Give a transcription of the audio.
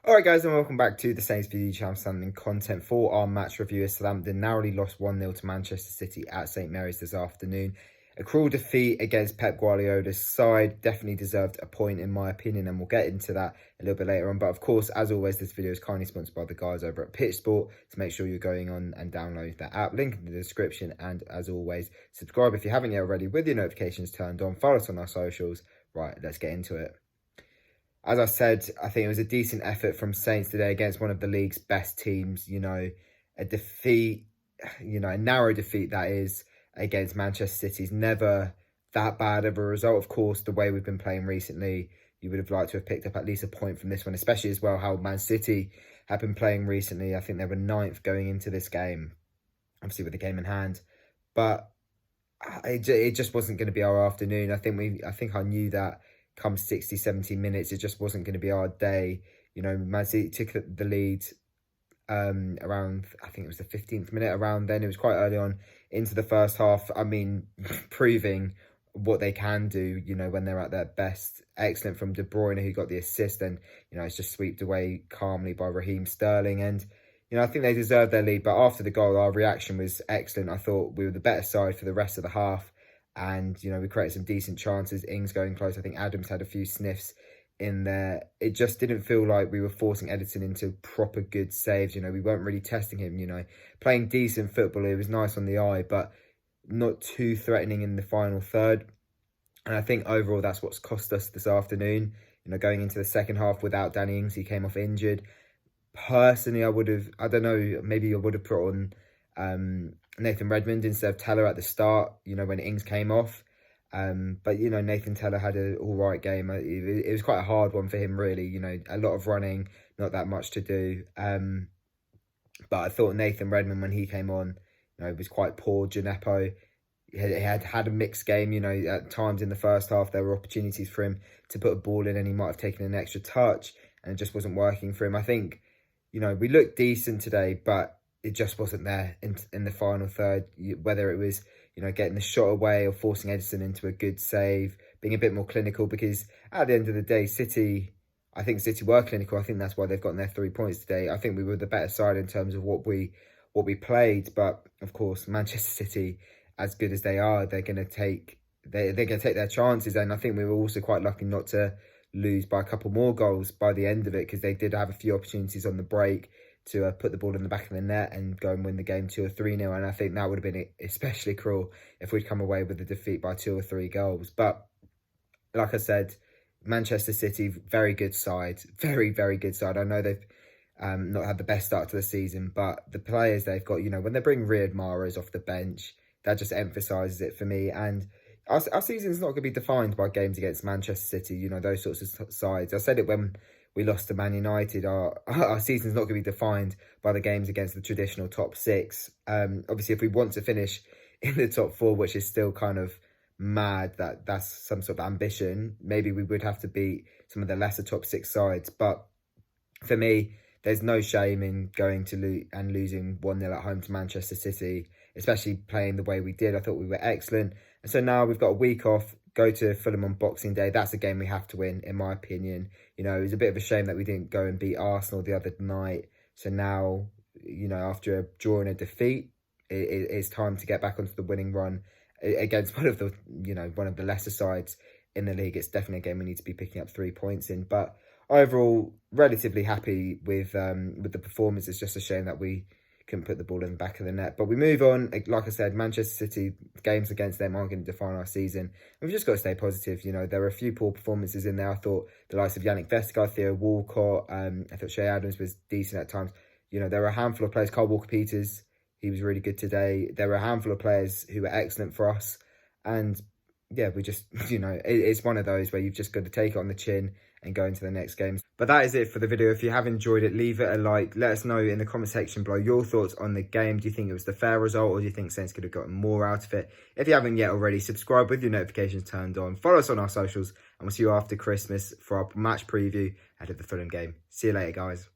Alright guys, and welcome back to the Saints Video channel, Southampton content for our match review. Southampton narrowly lost 1-0 to Manchester City at St Mary's this afternoon. A cruel defeat against Pep Guardiola's side. Definitely deserved a point in my opinion, and we'll get into that a little bit later on. But of course, as always, this video is kindly sponsored by the guys over at Pitch Sport. So make sure you're going on and download that app. Link in the description. And as always, subscribe if you haven't yet already with your notifications turned on. Follow us on our socials. Right, let's get into it. As I said, I think it was a decent effort from Saints today against one of the league's best teams. A defeat, a narrow defeat that is, against Manchester City is never that bad of a result. Of course, the way we've been playing recently, you would have liked to have picked up at least a point from this one, especially as well how Man City have been playing recently. I think they were 9th going into this game, obviously with the game in hand. But it just wasn't going to be our afternoon. I think I knew that come 60, 70 minutes, it just wasn't going to be our day. Man City took the lead around, I think it was the 15th minute, around then. It was quite early on into the first half. I mean, proving what they can do, when they're at their best. Excellent from De Bruyne, who got the assist, and, it's just swept away calmly by Raheem Sterling. And, I think they deserved their lead, but after the goal, our reaction was excellent. I thought we were the better side for the rest of the half. And, we created some decent chances. Ings going close. I think Adams had a few sniffs in there. It just didn't feel like we were forcing Edison into proper good saves. We weren't really testing him, playing decent football. It was nice on the eye, but not too threatening in the final third. And I think overall that's what's cost us this afternoon. Going into the second half without Danny Ings, he came off injured. Personally, I don't know, maybe I would have put on Nathan Redmond instead of Teller at the start, when Ings came off. But, Nathan Teller had an all right game. It was quite a hard one for him, really. A lot of running, not that much to do. But I thought Nathan Redmond, when he came on, was quite poor. Gineppo, he had a mixed game. At times in the first half, there were opportunities for him to put a ball in, and he might have taken an extra touch, and it just wasn't working for him. I think, we looked decent today, but it just wasn't there in the final third, whether it was, getting the shot away or forcing Edison into a good save, being a bit more clinical, because at the end of the day, I think City were clinical. I think that's why they've gotten their 3 points today. I think we were the better side in terms of what we played, but of course, Manchester City, as good as they are, they're going to take their chances, and I think we were also quite lucky not to lose by a couple more goals by the end of it, because they did have a few opportunities on the break to put the ball in the back of the net and go and win the game 2 or 3-0. And I think that would have been especially cruel if we'd come away with the defeat by 2 or 3 goals. But like I said, Manchester City, very good side, very, very good side. I know they've not had the best start to the season, but the players they've got, when they bring Riyad Mahrez off the bench, that just emphasises it for me. And our season's not going to be defined by games against Manchester City, those sorts of sides. I said it when we lost to Man United. Our season's not going to be defined by the games against the traditional top 6. Obviously, if we want to finish in the top 4, which is still kind of mad, that's some sort of ambition, maybe we would have to beat some of the lesser top 6 sides. But for me, there's no shame in going to losing 1-0 at home to Manchester City, especially playing the way we did. I thought we were excellent. And so now we've got a week off, go to Fulham on Boxing Day. That's a game we have to win, in my opinion. It was a bit of a shame that we didn't go and beat Arsenal the other night. So now, after a draw and a defeat, it's time to get back onto the winning run against one of the lesser sides in the league. It's definitely a game we need to be picking up 3 points in. But overall, relatively happy with the performance. It's just a shame that we couldn't put the ball in the back of the net. But we move on. Like I said, Manchester City, games against them aren't going to define our season. And we've just got to stay positive. There were a few poor performances in there. I thought the likes of Yannick Vestergaard, Theo Walcott, I thought Shea Adams was decent at times. There were a handful of players. Kyle Walker-Peters, he was really good today. There were a handful of players who were excellent for us. And yeah, we just, it's one of those where you've just got to take it on the chin and go into the next games. But that is it for the video. If you have enjoyed it, leave it a like. Let us know in the comment section below your thoughts on the game. Do you think it was the fair result, or do you think Saints could have gotten more out of it? If you haven't yet already, subscribe with your notifications turned on. Follow us on our socials, and we'll see you after Christmas for our match preview ahead of the Fulham game. See you later, guys.